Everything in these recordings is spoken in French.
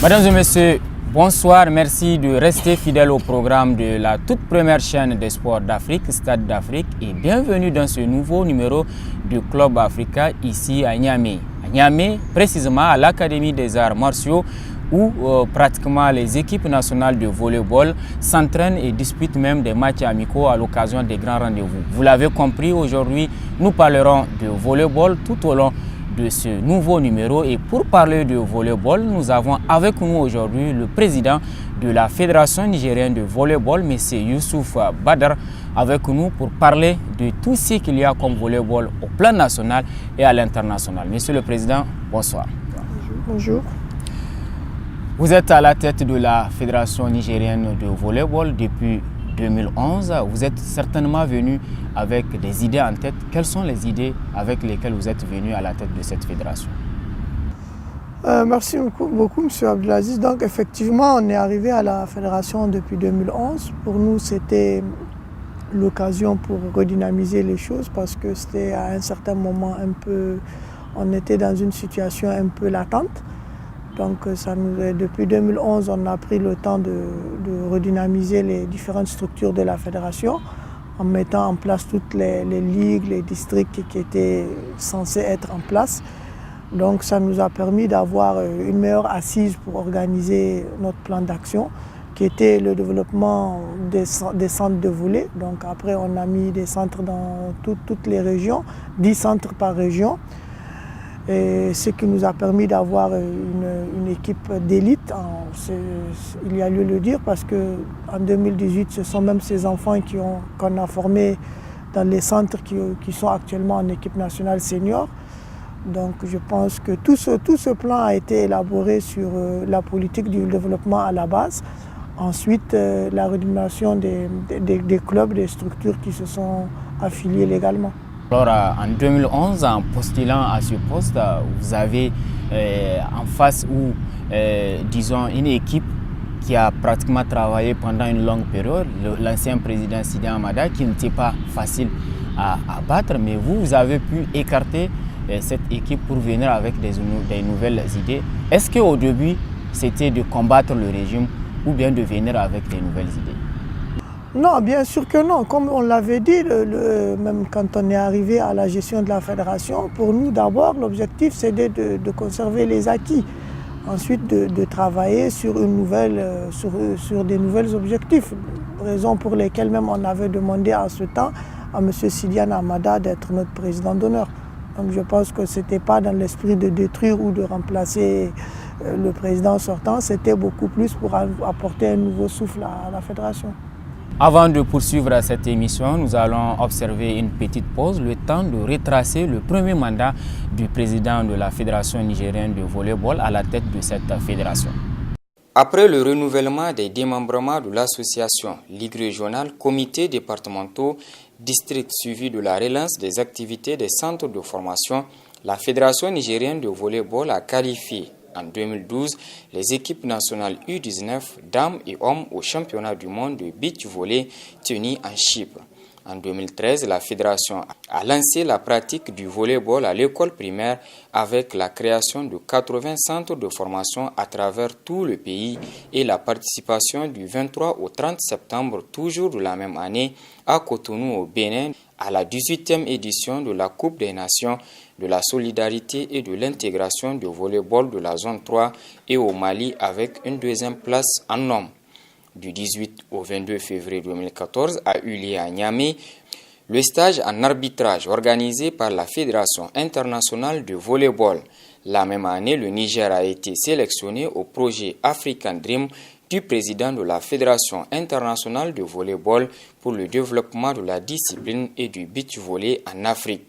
Mesdames et messieurs, bonsoir. Merci de rester fidèles au programme de la toute première chaîne des sports d'Afrique, Stade d'Afrique, et bienvenue dans ce nouveau numéro du Club Africa ici à Niamey. À Niamey, précisément à l'Académie des arts martiaux, où pratiquement les équipes nationales de volleyball s'entraînent et disputent même des matchs amicaux à l'occasion des grands rendez-vous. Vous l'avez compris, aujourd'hui, nous parlerons de volleyball tout au long de ce nouveau numéro, et pour parler de volleyball, nous avons avec nous aujourd'hui le président de la Fédération nigérienne de volleyball, M. Youssouf Badar, avec nous pour parler de tout ce qu'il y a comme volleyball au plan national et à l'international. Monsieur le Président, bonsoir. Bonjour. Vous êtes à la tête de la Fédération nigérienne de volleyball depuis 2011. Vous êtes certainement venu avec des idées en tête. Quelles sont les idées avec lesquelles vous êtes venu à la tête de cette fédération? Merci beaucoup, M. Abdelaziz. Donc, effectivement, on est arrivé à la fédération depuis 2011. Pour nous, c'était l'occasion pour redynamiser les choses parce que c'était à un certain moment on était dans une situation un peu latente. Donc depuis 2011, on a pris le temps de redynamiser les différentes structures de la fédération en mettant en place toutes les ligues, les districts qui étaient censés être en place. Donc ça nous a permis d'avoir une meilleure assise pour organiser notre plan d'action qui était le développement des centres de volley. Donc après, on a mis des centres dans toutes les régions, 10 centres par région. Et ce qui nous a permis d'avoir une équipe d'élite, il y a lieu de le dire, parce qu'en 2018, ce sont même ces enfants qu'on a formés dans les centres qui sont actuellement en équipe nationale senior. Donc je pense que tout ce plan a été élaboré sur la politique du développement à la base. Ensuite, la redynamisation des clubs, des structures qui se sont affiliées légalement. Alors, en 2011, en postulant à ce poste, vous avez en face disons, une équipe qui a pratiquement travaillé pendant une longue période, l'ancien président Sidi Amada, qui n'était pas facile à battre, mais vous avez pu écarter cette équipe pour venir avec des nouvelles idées. Est-ce qu'au début, c'était de combattre le régime ou bien de venir avec des nouvelles idées? Non, bien sûr que non. Comme on l'avait dit, même quand on est arrivé à la gestion de la fédération, pour nous d'abord, l'objectif c'était de conserver les acquis. Ensuite, de travailler sur des nouveaux objectifs. Raison pour lesquelles même on avait demandé en ce temps à M. Sidi Amada d'être notre président d'honneur. Donc je pense que ce n'était pas dans l'esprit de détruire ou de remplacer le président sortant, c'était beaucoup plus pour apporter un nouveau souffle à la fédération. Avant de poursuivre cette émission, nous allons observer une petite pause, le temps de retracer le premier mandat du président de la Fédération nigérienne de volleyball à la tête de cette fédération. Après le renouvellement des démembrements de l'association, Ligue régionale, comités départementaux, districts suivis de la relance des activités des centres de formation, la Fédération nigérienne de volleyball a qualifié en 2012, les équipes nationales U19, dames et hommes au championnat du monde de beach volley tenu en Chypre. En 2013, la fédération a lancé la pratique du volleyball à l'école primaire avec la création de 80 centres de formation à travers tout le pays et la participation du 23 au 30 septembre, toujours de la même année, à Cotonou au Bénin, à la 18e édition de la Coupe des Nations de la solidarité et de l'intégration du volleyball de la zone 3 et au Mali avec une deuxième place en hommes. Du 18 au 22 février 2014 a eu lieu à Niamey le stage en arbitrage organisé par la Fédération internationale de volleyball. La même année, le Niger a été sélectionné au projet African Dream du président de la Fédération internationale de volleyball pour le développement de la discipline et du beach volley en Afrique.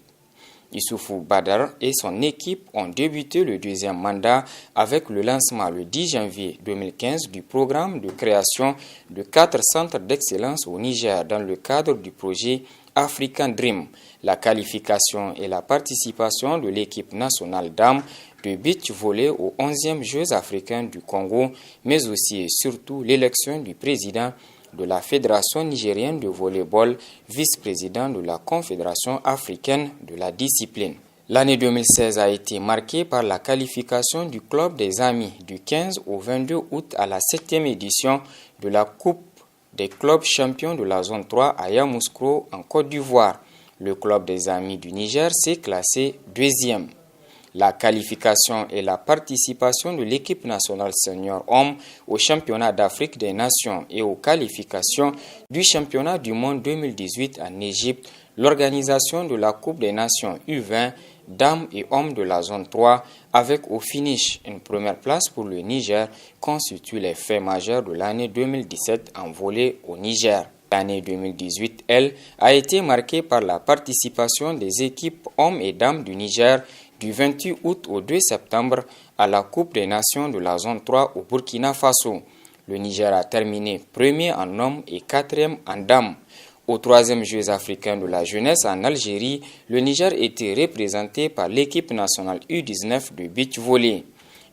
Youssouf Badar et son équipe ont débuté le deuxième mandat avec le lancement le 10 janvier 2015 du programme de création de 4 centres d'excellence au Niger dans le cadre du projet African Dream, la qualification et la participation de l'équipe nationale dames de beach volley aux 11e Jeux africains du Congo, mais aussi et surtout l'élection du président de la Fédération nigérienne de volleyball, vice-président de la Confédération africaine de la discipline. L'année 2016 a été marquée par la qualification du Club des Amis du 15 au 22 août à la 7e édition de la Coupe des clubs champions de la zone 3 à Yamoussoukro en Côte d'Ivoire. Le Club des Amis du Niger s'est classé deuxième. La qualification et la participation de l'équipe nationale senior homme au championnat d'Afrique des Nations et aux qualifications du championnat du monde 2018 en Égypte, l'organisation de la Coupe des Nations U20, dames et hommes de la zone 3, avec au finish une première place pour le Niger, constitue les faits majeurs de l'année 2017 en volley au Niger. L'année 2018, elle, a été marquée par la participation des équipes hommes et dames du Niger du 28 août au 2 septembre à la Coupe des Nations de la zone 3 au Burkina Faso. Le Niger a terminé premier en hommes et quatrième en dames. Aux 3e Jeux africains de la jeunesse en Algérie, le Niger était représenté par l'équipe nationale U19 de beach volley.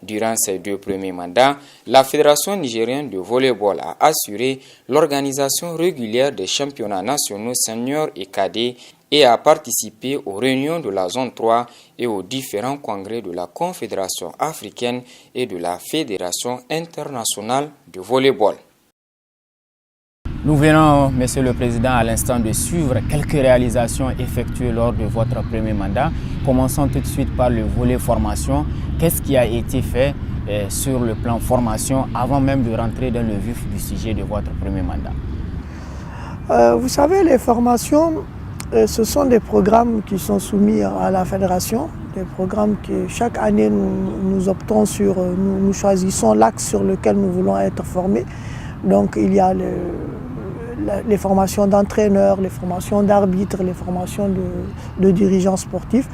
Durant ses 2 premiers mandats, la Fédération nigérienne de volleyball a assuré l'organisation régulière des championnats nationaux seniors et cadets et a participé aux réunions de la zone 3 et aux différents congrès de la Confédération africaine et de la Fédération internationale de volleyball. Nous venons, Monsieur le Président, à l'instant de suivre quelques réalisations effectuées lors de votre premier mandat. Commençons tout de suite par le volet formation. Qu'est-ce qui a été fait sur le plan formation avant même de rentrer dans le vif du sujet de votre premier mandat? Vous savez, les formations, ce sont des programmes qui sont soumis à la fédération, des programmes que chaque année nous optons sur, nous choisissons l'axe sur lequel nous voulons être formés. Donc il y a les formations d'entraîneurs, les formations d'arbitres, les formations de dirigeants sportifs.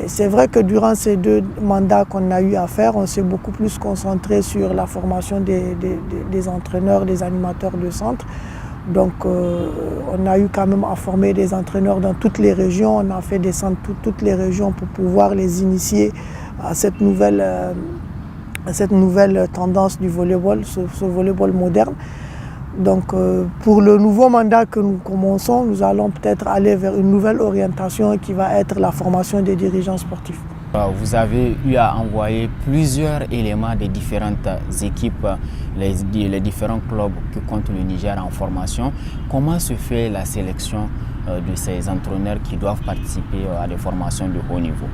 C'est vrai que durant ces 2 mandats qu'on a eu à faire, on s'est beaucoup plus concentré sur la formation des entraîneurs, des animateurs de centre. Donc on a eu quand même à former des entraîneurs dans toutes les régions. On a fait descendre toutes les régions pour pouvoir les initier à cette nouvelle tendance du volleyball, ce volleyball moderne. Donc pour le nouveau mandat que nous commençons, nous allons peut-être aller vers une nouvelle orientation qui va être la formation des dirigeants sportifs. Vous avez eu à envoyer plusieurs éléments des différentes équipes, les différents clubs que compte le Niger en formation. Comment se fait la sélection de ces entraîneurs qui doivent participer à des formations de haut niveau?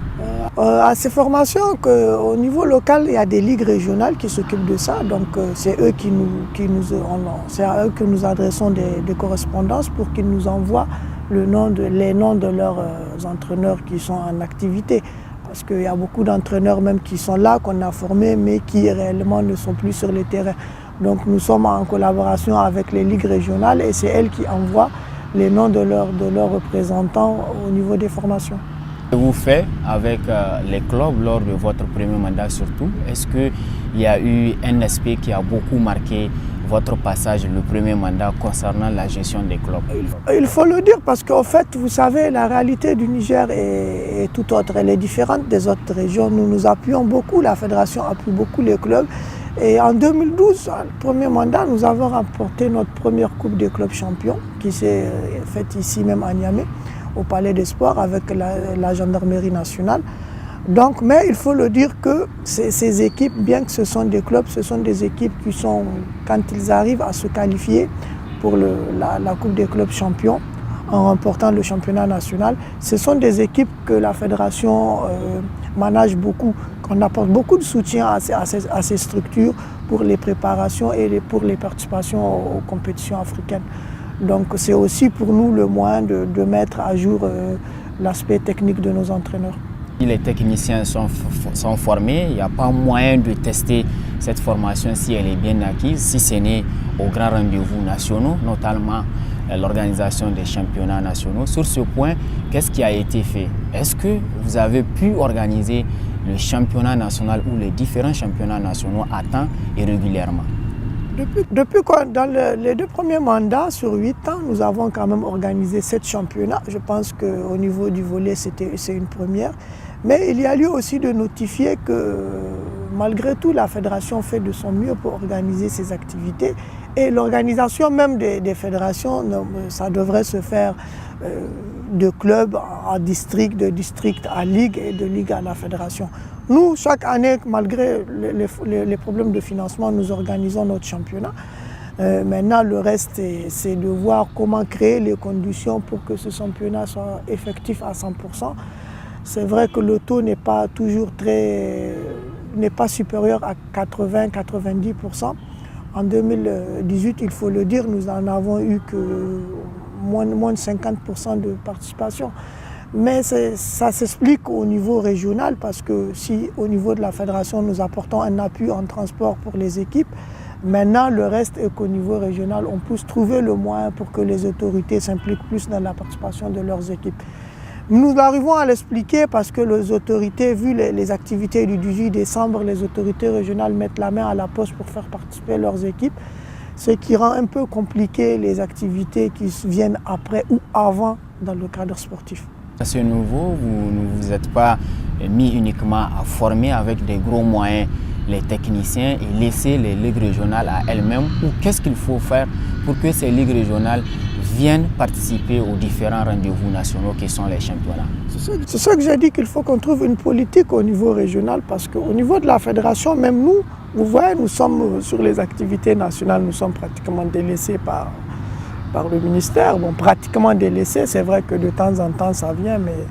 À ces formations, au niveau local, il y a des ligues régionales qui s'occupent de ça. Donc c'est eux c'est à eux que nous adressons des correspondances pour qu'ils nous envoient les noms de leurs entraîneurs qui sont en activité. Parce qu'il y a beaucoup d'entraîneurs même qui sont là, qu'on a formés, mais qui réellement ne sont plus sur le terrain. Donc nous sommes en collaboration avec les ligues régionales et c'est elles qui envoient les noms de leurs représentants au niveau des formations. Que vous faites avec les clubs lors de votre premier mandat surtout? Est-ce qu'il y a eu un aspect qui a beaucoup marqué votre passage, le premier mandat concernant la gestion des clubs? Il faut le dire parce qu'en fait, vous savez, la réalité du Niger est tout autre. Elle est différente des autres régions. Nous nous appuyons beaucoup, la fédération appuie beaucoup les clubs. Et en 2012, le premier mandat, nous avons remporté notre première Coupe des clubs champions qui s'est faite ici même à Niamey, au Palais des Sports avec la gendarmerie nationale. Donc, mais il faut le dire que ces équipes, bien que ce sont des clubs, ce sont des équipes qui sont, quand ils arrivent à se qualifier pour la Coupe des clubs champions, en remportant le championnat national, ce sont des équipes que la fédération manage beaucoup, qu'on apporte beaucoup de soutien à ces structures pour les préparations et pour les participations aux compétitions africaines. Donc c'est aussi pour nous le moyen de mettre à jour l'aspect technique de nos entraîneurs. Les techniciens sont formés, il n'y a pas moyen de tester cette formation si elle est bien acquise, si ce n'est aux grands rendez-vous nationaux, notamment l'organisation des championnats nationaux. Sur ce point, qu'est-ce qui a été fait? Est-ce que vous avez pu organiser le championnat national ou les différents championnats nationaux à temps et régulièrement? Dans les 2 premiers mandats, sur 8 ans, nous avons quand même organisé 7 championnats. Je pense qu'au niveau du volley, c'est une première. Mais il y a lieu aussi de notifier que malgré tout, la fédération fait de son mieux pour organiser ses activités. Et l'organisation même des fédérations, ça devrait se faire de club à district, de district à ligue et de ligue à la fédération. Nous, chaque année, malgré les problèmes de financement, nous organisons notre championnat. Maintenant, le reste, c'est de voir comment créer les conditions pour que ce championnat soit effectif à 100%. C'est vrai que le taux n'est pas toujours n'est pas supérieur à 80-90%. En 2018, il faut le dire, nous n'en avons eu que moins de 50% de participation. Mais ça s'explique au niveau régional parce que si au niveau de la fédération nous apportons un appui en transport pour les équipes, maintenant le reste est qu'au niveau régional on puisse trouver le moyen pour que les autorités s'impliquent plus dans la participation de leurs équipes. Nous arrivons à l'expliquer parce que les autorités, vu les activités du 18 décembre, les autorités régionales mettent la main à la poche pour faire participer leurs équipes, ce qui rend un peu compliqué les activités qui viennent après ou avant dans le cadre sportif. À ce niveau, vous ne vous êtes pas mis uniquement à former avec des gros moyens les techniciens et laisser les ligues régionales à elles-mêmes, ou qu'est-ce qu'il faut faire pour que ces ligues régionales viennent participer aux différents rendez-vous nationaux qui sont les championnats? C'est ça que j'ai dit, qu'il faut qu'on trouve une politique au niveau régional parce qu'au niveau de la fédération, même nous, vous voyez, nous sommes sur les activités nationales, nous sommes pratiquement délaissés par le ministère. Bon, pratiquement délaissés, c'est vrai que de temps en temps ça vient, mais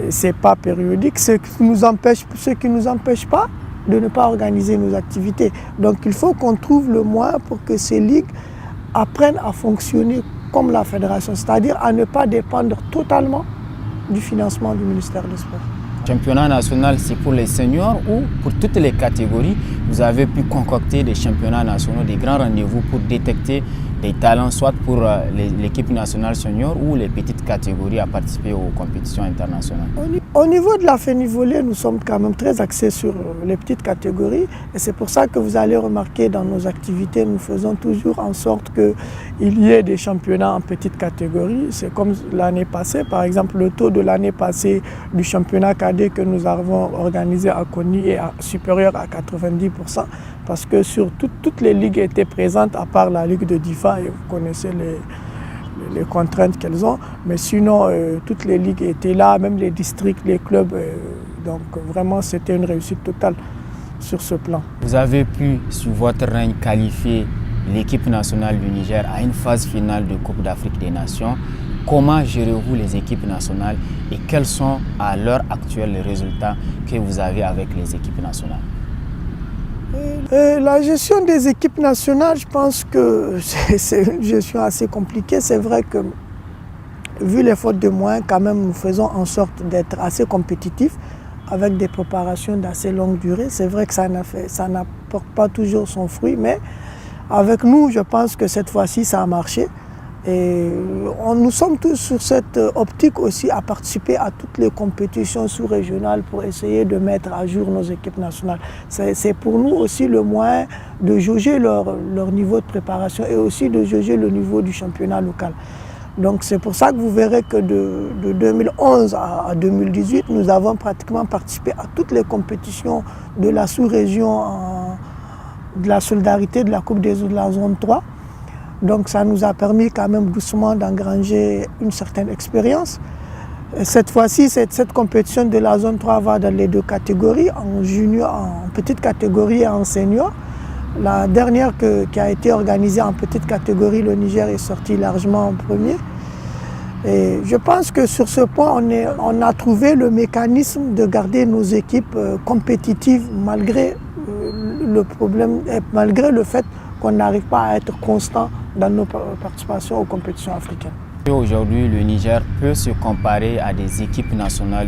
ce n'est pas périodique, ce qui nous empêche pas de ne pas organiser nos activités. Donc il faut qu'on trouve le moyen pour que ces ligues apprennent à fonctionner comme la fédération, c'est-à-dire à ne pas dépendre totalement du financement du ministère des Sports. Le championnat national, c'est pour les seniors ou pour toutes les catégories? Vous avez pu concocter des championnats nationaux, des grands rendez-vous pour détecter des talents, soit pour l'équipe nationale senior ou les petites catégories à participer aux compétitions internationales? Au niveau de la FENIVOLEY, nous sommes quand même très axés sur les petites catégories et c'est pour ça que vous allez remarquer dans nos activités, nous faisons toujours en sorte qu'il y ait des championnats en petites catégories. C'est comme l'année passée, par exemple, le taux de l'année passée du championnat cadet que nous avons organisé à Kony est supérieur à 90%. Parce que sur toutes les ligues étaient présentes, à part la ligue de Difa, et vous connaissez les contraintes qu'elles ont, mais sinon toutes les ligues étaient là, même les districts, les clubs, donc vraiment c'était une réussite totale sur ce plan. Vous avez pu, sur votre règne, qualifier l'équipe nationale du Niger à une phase finale de Coupe d'Afrique des Nations. Comment gérez-vous les équipes nationales et quels sont à l'heure actuelle les résultats que vous avez avec les équipes nationales? La gestion des équipes nationales, je pense que c'est une gestion assez compliquée. C'est vrai que, vu les fautes de moyens, quand même, nous faisons en sorte d'être assez compétitifs avec des préparations d'assez longue durée. C'est vrai que ça n'apporte pas toujours son fruit, mais avec nous, je pense que cette fois-ci, ça a marché. Et nous sommes tous sur cette optique aussi à participer à toutes les compétitions sous-régionales pour essayer de mettre à jour nos équipes nationales. C'est pour nous aussi le moyen de jauger leur niveau de préparation et aussi de jauger le niveau du championnat local. Donc c'est pour ça que vous verrez que de 2011 à 2018, nous avons pratiquement participé à toutes les compétitions de la sous-région, de la solidarité, de la Coupe de la zone 3. Donc ça nous a permis quand même doucement d'engranger une certaine expérience. Cette fois-ci, cette compétition de la zone 3 va dans les deux catégories, en junior, en petite catégorie et en senior. La dernière qui a été organisée en petite catégorie, le Niger est sorti largement en premier. Et je pense que sur ce point, on a trouvé le mécanisme de garder nos équipes compétitives malgré malgré le fait qu'on n'arrive pas à être constant dans nos participations aux compétitions africaines. Aujourd'hui, le Niger peut se comparer à des équipes nationales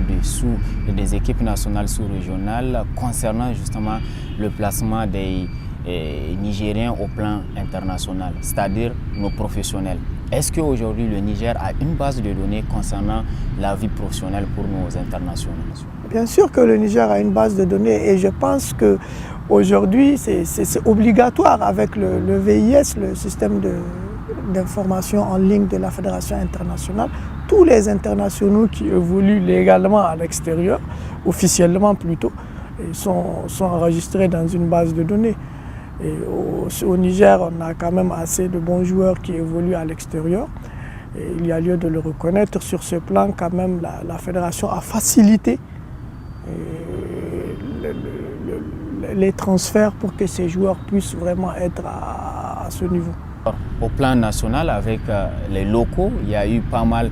des équipes nationales sous-régionales concernant justement le placement des Nigériens au plan international, c'est-à-dire nos professionnels. Est-ce qu'aujourd'hui le Niger a une base de données concernant la vie professionnelle pour nos internationaux? Bien sûr que le Niger a une base de données et je pense qu'aujourd'hui c'est obligatoire avec le VIS, le système d'information en ligne de la Fédération internationale. Tous les internationaux qui évoluent légalement à l'extérieur, officiellement plutôt, sont enregistrés dans une base de données. Et au Niger, on a quand même assez de bons joueurs qui évoluent à l'extérieur. Et il y a lieu de le reconnaître. Sur ce plan, quand même, la fédération a facilité les transferts pour que ces joueurs puissent vraiment être à ce niveau. Au plan national, avec les locaux, il y a eu pas mal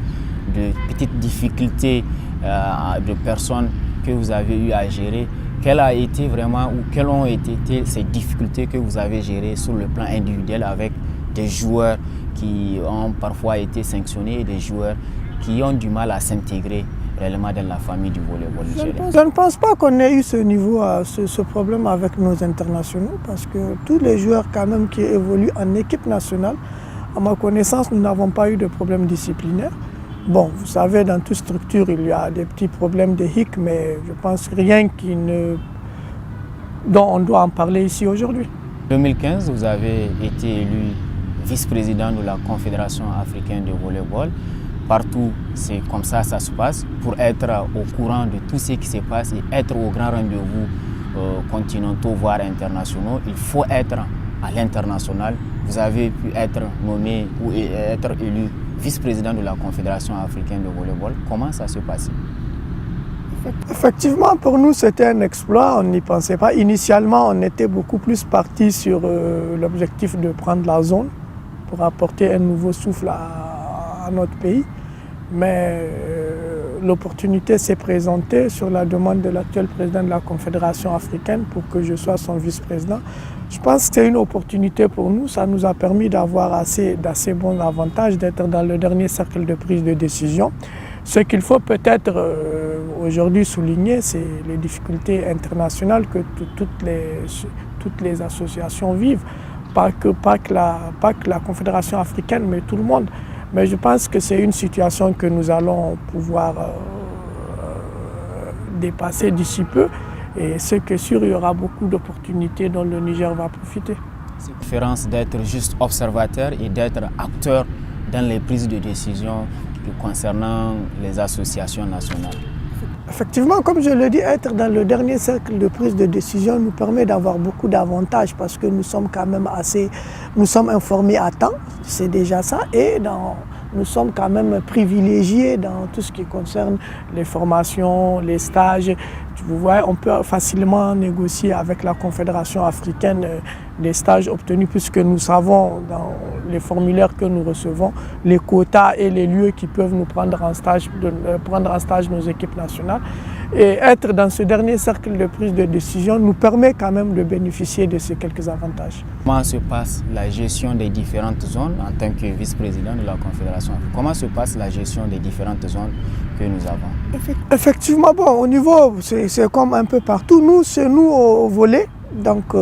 de petites difficultés de personnes que vous avez eu à gérer. Quelles ont été ces difficultés que vous avez gérées sur le plan individuel avec des joueurs qui ont parfois été sanctionnés et des joueurs qui ont du mal à s'intégrer réellement dans la famille du volleyball nigérien? Je ne pense pas qu'on ait eu ce problème avec nos internationaux, parce que tous les joueurs quand même qui évoluent en équipe nationale, à ma connaissance, nous n'avons pas eu de problème disciplinaire. Bon, vous savez, dans toute structure, il y a des petits problèmes de hic, mais je pense rien dont on doit en parler ici aujourd'hui. En 2015, vous avez été élu vice-président de la Confédération africaine de volleyball. Partout, c'est comme ça se passe. Pour être au courant de tout ce qui se passe et être au grand rendez-vous continentaux, voire internationaux, il faut être à l'international. Vous avez pu être nommé ou être élu vice-président de la Confédération africaine de volleyball. Comment ça se passe? Effectivement, pour nous, c'était un exploit. On n'y pensait pas. Initialement, on était beaucoup plus parti sur l'objectif de prendre la zone pour apporter un nouveau souffle à notre pays. Mais l'opportunité s'est présentée sur la demande de l'actuel président de la Confédération africaine pour que je sois son vice-président. Je pense que c'est une opportunité pour nous. Ça nous a permis d'avoir d'assez bons avantages, d'être dans le dernier cercle de prise de décision. Ce qu'il faut peut-être aujourd'hui souligner, c'est les difficultés internationales que toutes les associations vivent. Pas que la Confédération africaine, mais tout le monde. Mais je pense que c'est une situation que nous allons pouvoir dépasser d'ici peu. Et c'est que sûr, il y aura beaucoup d'opportunités dont le Niger va profiter. C'est la différence d'être juste observateur et d'être acteur dans les prises de décision concernant les associations nationales. Effectivement, comme je le dis, être dans le dernier cercle de prise de décision nous permet d'avoir beaucoup d'avantages parce que nous sommes quand même nous sommes informés à temps, c'est déjà ça, et nous sommes quand même privilégiés dans tout ce qui concerne les formations, les stages. Vous voyez, on peut facilement négocier avec la Confédération africaine des stages obtenus puisque nous savons dans les formulaires que nous recevons les quotas et les lieux qui peuvent nous prendre en stage, nos équipes nationales. Et être dans ce dernier cercle de prise de décision nous permet quand même de bénéficier de ces quelques avantages. Comment se passe la gestion des différentes zones en tant que vice-président de la Confédération? Comment se passe la gestion des différentes zones que nous avons? Effectivement, bon, au niveau, c'est comme un peu partout. C'est nous au volley. Donc,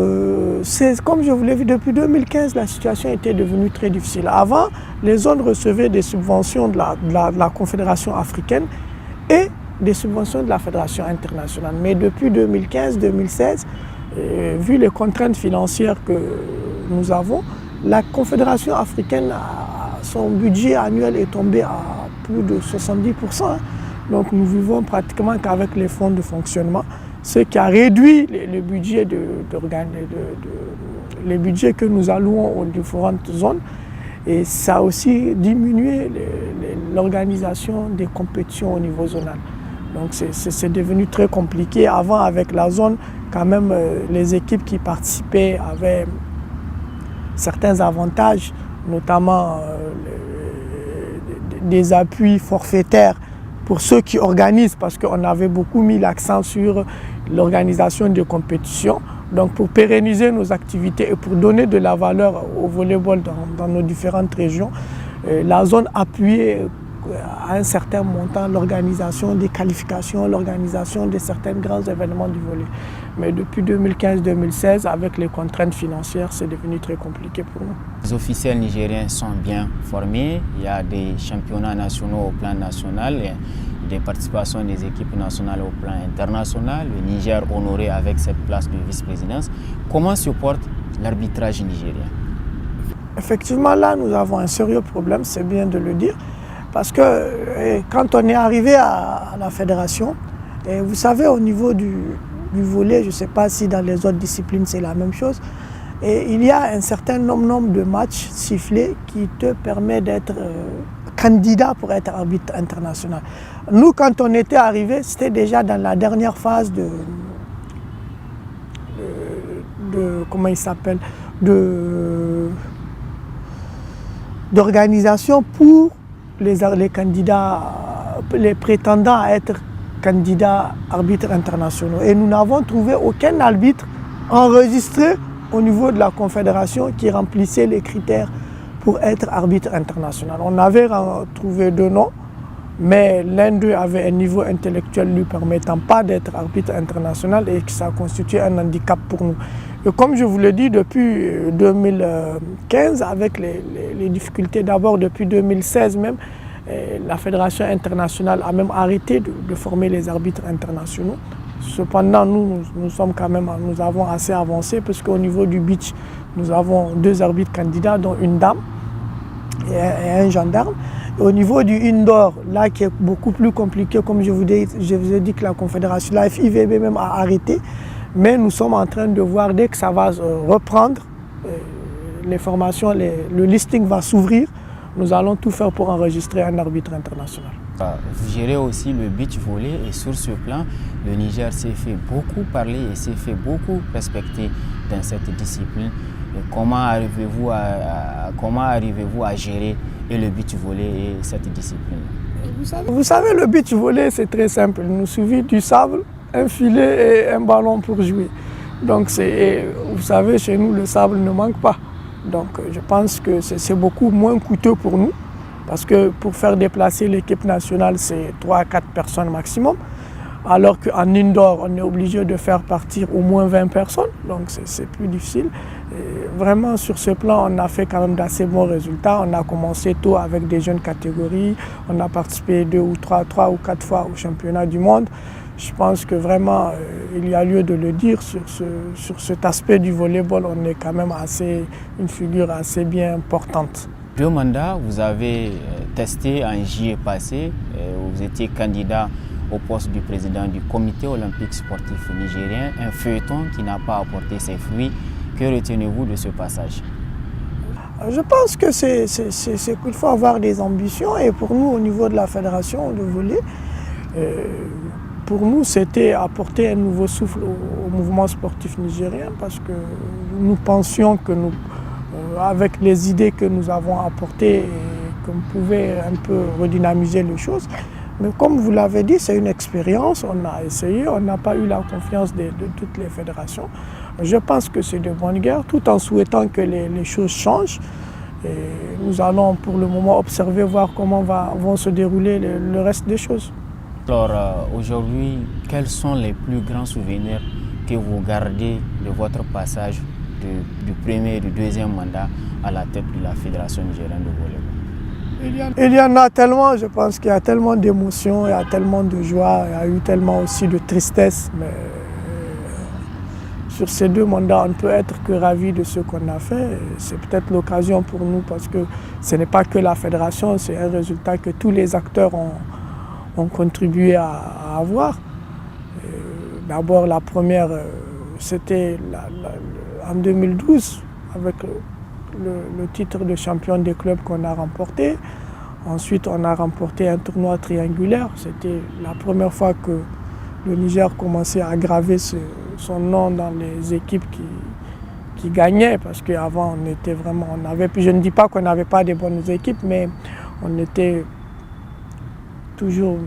c'est comme je vous l'ai vu, depuis 2015, la situation était devenue très difficile. Avant, les zones recevaient des subventions de la Confédération africaine et des subventions de la Fédération internationale. Mais depuis 2015-2016, vu les contraintes financières que nous avons, la Confédération africaine, son budget annuel est tombé à plus de 70%. Donc nous vivons pratiquement qu'avec les fonds de fonctionnement, ce qui a réduit le budget les budgets que nous allouons aux différentes zones. Et ça a aussi diminué l'organisation des compétitions au niveau zonal. Donc c'est devenu très compliqué. Avant, avec la zone, quand même, les équipes qui participaient avaient certains avantages, notamment des appuis forfaitaires pour ceux qui organisent, parce qu'on avait beaucoup mis l'accent sur l'organisation des compétitions. Donc pour pérenniser nos activités et pour donner de la valeur au volleyball dans nos différentes régions, la zone appuyait à un certain montant l'organisation des qualifications, l'organisation de certains grands événements du volley. Mais depuis 2015-2016, avec les contraintes financières, c'est devenu très compliqué pour nous. Les officiels nigériens sont bien formés. Il y a des championnats nationaux au plan national, des participations des équipes nationales au plan international. Le Niger honoré avec cette place de vice-présidence. Comment se porte l'arbitrage nigérien? Effectivement, là, nous avons un sérieux problème, c'est bien de le dire. Parce que quand on est arrivé à la fédération, et vous savez, au niveau du volley, je ne sais pas si dans les autres disciplines c'est la même chose, et il y a un certain nombre de matchs sifflés qui te permettent d'être candidat pour être arbitre international. Nous, quand on était arrivés, c'était déjà dans la dernière phase comment il s'appelle, d'organisation pour les candidats, les prétendants à être candidats arbitres internationaux. Et nous n'avons trouvé aucun arbitre enregistré au niveau de la Confédération qui remplissait les critères pour être arbitre international. On avait trouvé 2 noms, mais l'un d'eux avait un niveau intellectuel ne lui permettant pas d'être arbitre international et que ça constituait un handicap pour nous. Et comme je vous l'ai dit, depuis 2015, avec les difficultés d'abord depuis 2016 même, la Fédération internationale a même arrêté de former les arbitres internationaux. Cependant, nous avons assez avancé parce qu'au niveau du beach, nous avons 2 arbitres candidats, dont une dame et un gendarme. Et au niveau du indoor, là qui est beaucoup plus compliqué, comme je vous ai dit que la Confédération, la FIVB même a arrêté. Mais nous sommes en train de voir, dès que ça va reprendre, les formations, le listing va s'ouvrir. Nous allons tout faire pour enregistrer un arbitre international. Vous gérez aussi le beach volley et sur ce plan, le Niger s'est fait beaucoup parler et s'est fait beaucoup respecter dans cette discipline. Et comment arrivez-vous à gérer et le beach volley et cette discipline? Vous savez, le beach volley, c'est très simple. Il nous suffit du sable, un filet et un ballon pour jouer. Donc, vous savez, chez nous, le sable ne manque pas. Donc, je pense que c'est beaucoup moins coûteux pour nous. Parce que pour faire déplacer l'équipe nationale, c'est 3 à 4 personnes maximum. Alors qu'en indoor, on est obligé de faire partir au moins 20 personnes. Donc c'est plus difficile. Et vraiment, sur ce plan, on a fait quand même d'assez bons résultats. On a commencé tôt avec des jeunes catégories. On a participé 2 ou 3 ou 4 fois au championnat du monde. Je pense que vraiment, il y a lieu de le dire, sur cet aspect du volleyball, on est quand même une figure assez bien portante. 2 mandats, vous avez testé en juillet passé, vous étiez candidat au poste du président du comité olympique sportif nigérien, un feuilleton qui n'a pas apporté ses fruits. Que retenez-vous de ce passage? Je pense que c'est qu'il faut avoir des ambitions et pour nous au niveau de la fédération de volley, pour nous c'était apporter un nouveau souffle au mouvement sportif nigérien parce que nous pensions que avec les idées que nous avons apportées, qu'on pouvait un peu redynamiser les choses. Mais comme vous l'avez dit, c'est une expérience, on a essayé, on n'a pas eu la confiance de toutes les fédérations. Je pense que c'est de bonne guerre, tout en souhaitant que les choses changent. Et nous allons pour le moment observer, voir comment vont se dérouler le reste des choses. Alors aujourd'hui, quels sont les plus grands souvenirs que vous gardez de votre passage du premier et du deuxième mandat à la tête de la Fédération nigérienne de volleyball? Il y en a tellement, je pense qu'il y a tellement d'émotions, il y a tellement de joie, il y a eu tellement aussi de tristesse. Mais sur ces 2 mandats, on ne peut être que ravi de ce qu'on a fait. C'est peut-être l'occasion pour nous parce que ce n'est pas que la fédération, c'est un résultat que tous les acteurs ont contribué à avoir. D'abord, la première, c'était en 2012, avec le titre de champion des clubs qu'on a remporté. Ensuite, on a remporté un tournoi triangulaire. C'était la première fois que le Niger commençait à graver son nom dans les équipes qui gagnaient. Parce qu'avant, on était vraiment... je ne dis pas qu'on n'avait pas de bonnes équipes, mais on était toujours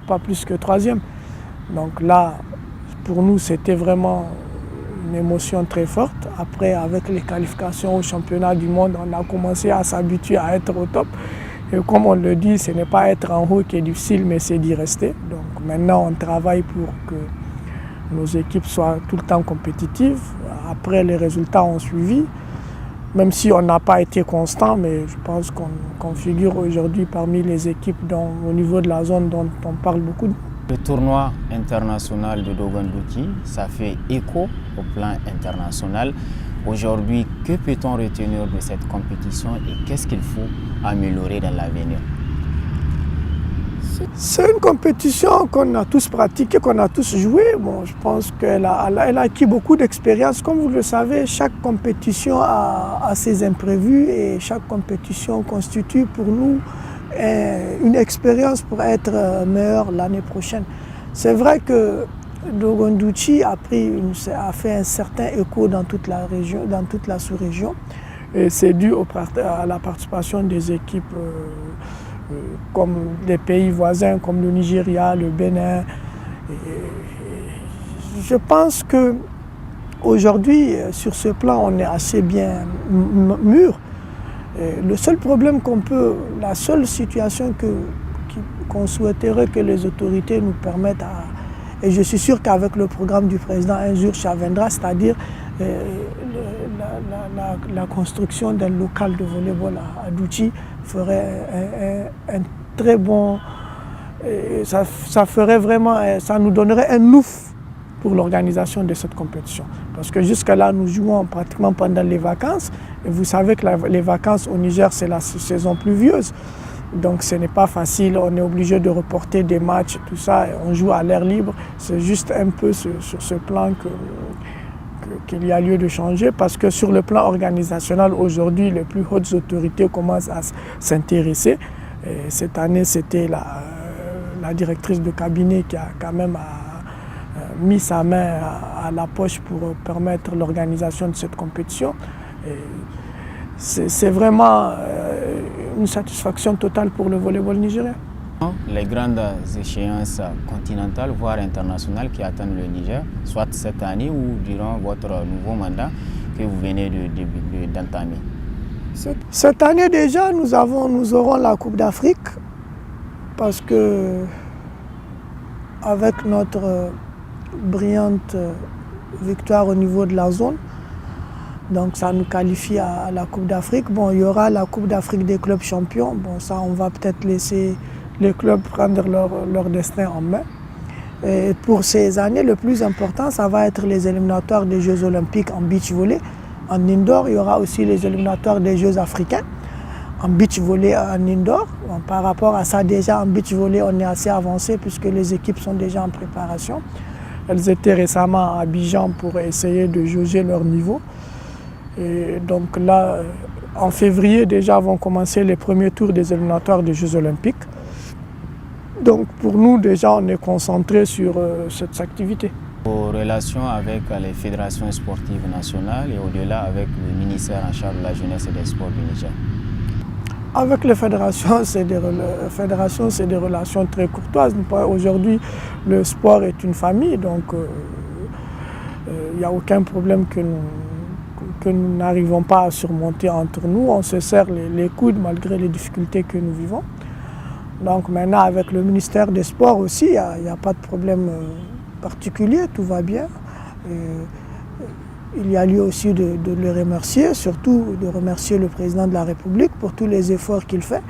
pas plus que 3e. Donc là, pour nous, c'était vraiment une émotion très forte. Après, avec les qualifications au championnat du monde, on a commencé à s'habituer à être au top. Et comme on le dit, ce n'est pas être en haut qui est difficile, mais c'est d'y rester. Donc maintenant, on travaille pour que nos équipes soient tout le temps compétitives. Après, les résultats ont suivi. Même si on n'a pas été constant, mais je pense qu'on figure aujourd'hui parmi les équipes au niveau de la zone dont on parle beaucoup. Le tournoi international de Dogondouki, ça fait écho au plan international. Aujourd'hui, que peut-on retenir de cette compétition et qu'est-ce qu'il faut améliorer dans l'avenir? C'est une compétition qu'on a tous pratiquée, qu'on a tous joué. Bon, je pense qu'elle a acquis beaucoup d'expérience. Comme vous le savez, chaque compétition a ses imprévus et chaque compétition constitue pour nous une expérience pour être meilleur l'année prochaine. C'est vrai que Dogon Douchi a fait un certain écho dans toute la région, dans toute la sous-région. Et c'est dû à la participation des équipes comme des pays voisins comme le Nigeria, le Bénin. Je pense qu'aujourd'hui, sur ce plan, on est assez bien mûr. Le seul problème la seule situation qu'on souhaiterait que les autorités nous permettent, et je suis sûr qu'avec le programme du président, un jour ça viendra, c'est-à-dire la construction d'un local de volleyball à Douchi ferait un très bon... Ça ferait vraiment, ça nous donnerait un ouf pour l'organisation de cette compétition. Parce que jusqu'à là, nous jouons pratiquement pendant les vacances. Et vous savez que les vacances au Niger, c'est la saison pluvieuse. Donc ce n'est pas facile, on est obligé de reporter des matchs, tout ça. Et on joue à l'air libre. C'est juste un peu sur ce plan qu'il y a lieu de changer. Parce que sur le plan organisationnel, aujourd'hui, les plus hautes autorités commencent à s'intéresser. Et cette année, c'était la directrice de cabinet qui a quand même mis sa main à la poche pour permettre l'organisation de cette compétition. C'est vraiment une satisfaction totale pour le volleyball nigérien. Les grandes échéances continentales, voire internationales qui attendent le Niger, soit cette année ou durant votre nouveau mandat que vous venez d'entamer. Cette année déjà, nous aurons la Coupe d'Afrique parce que avec notre brillante victoire au niveau de la zone, donc ça nous qualifie à la Coupe d'Afrique. Bon, il y aura la Coupe d'Afrique des clubs champions. Bon, ça, on va peut-être laisser les clubs prendre leur destin en main. Et pour ces années, le plus important, ça va être les éliminatoires des Jeux olympiques en beach volley. En indoor, il y aura aussi les éliminatoires des Jeux africains en beach volley en indoor. Bon, par rapport à ça, déjà en beach volley, on est assez avancé puisque les équipes sont déjà en préparation. Elles étaient récemment à Abidjan pour essayer de jauger leur niveau. Et donc là, en février, déjà vont commencer les premiers tours des éliminatoires des Jeux olympiques. Donc pour nous, déjà, on est concentré sur cette activité. Vos relations avec les fédérations sportives nationales et au-delà avec le ministère en charge de la jeunesse et des sports du Niger? Avec les fédérations, c'est des relations très courtoises. Aujourd'hui, le sport est une famille, donc il n'y a aucun problème que nous n'arrivons pas à surmonter entre nous. On se serre les coudes malgré les difficultés que nous vivons. Donc maintenant, avec le ministère des Sports aussi, il n'y a pas de problème particulier, tout va bien. Il y a lieu aussi de le remercier, surtout de remercier le président de la République pour tous les efforts qu'il fait.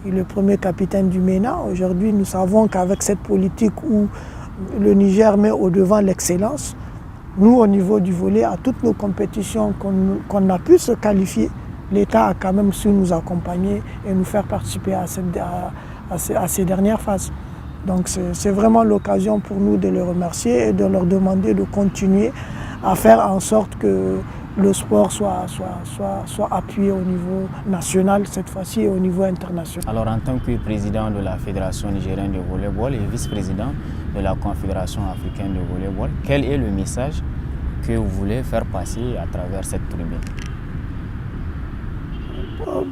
Il est le premier capitaine du MENA. Aujourd'hui, nous savons qu'avec cette politique où le Niger met au devant l'excellence, nous, au niveau du volley, à toutes nos compétitions qu'on a pu se qualifier, l'État a quand même su nous accompagner et nous faire participer à ces dernières phases. Donc c'est vraiment l'occasion pour nous de les remercier et de leur demander de continuer à faire en sorte que le sport soit appuyé au niveau national cette fois-ci et au niveau international. Alors en tant que président de la Fédération nigérienne de volleyball et vice-président de la Confédération africaine de volleyball, quel est le message que vous voulez faire passer à travers cette tribune?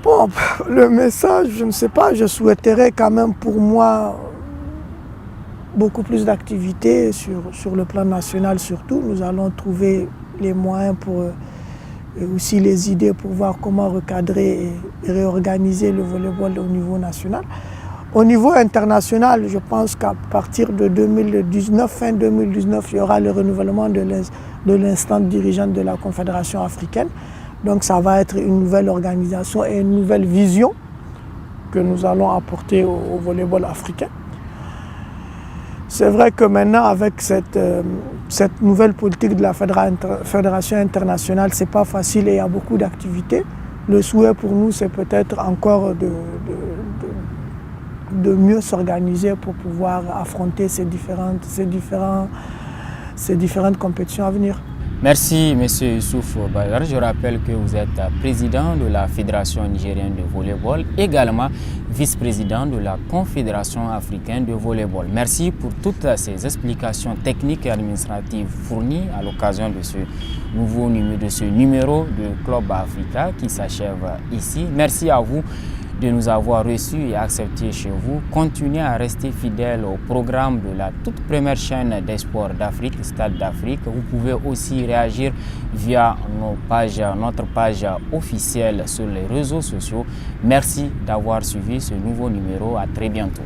Bon, le message, je ne sais pas, je souhaiterais quand même pour moi beaucoup plus d'activités sur le plan national surtout. Nous allons trouver les moyens et aussi les idées pour voir comment recadrer et réorganiser le volleyball au niveau national. Au niveau international, je pense qu'à partir de 2019, fin 2019, il y aura le renouvellement de l'instance dirigeante de la Confédération africaine. Donc ça va être une nouvelle organisation et une nouvelle vision que nous allons apporter au volleyball africain. C'est vrai que maintenant, avec cette nouvelle politique de la Fédération internationale, ce n'est pas facile et il y a beaucoup d'activités. Le souhait pour nous, c'est peut-être encore de mieux s'organiser pour pouvoir affronter ces différentes compétitions à venir. Merci, M. Youssouf Badar. Je rappelle que vous êtes président de la Fédération nigérienne de volleyball, également vice-président de la Confédération africaine de volleyball. Merci pour toutes ces explications techniques et administratives fournies à l'occasion de ce numéro de Club Africa qui s'achève ici. Merci à vous de nous avoir reçus et acceptés chez vous. Continuez à rester fidèles au programme de la toute première chaîne des sports d'Afrique, Stade d'Afrique. Vous pouvez aussi réagir via notre page officielle sur les réseaux sociaux. Merci d'avoir suivi ce nouveau numéro. À très bientôt.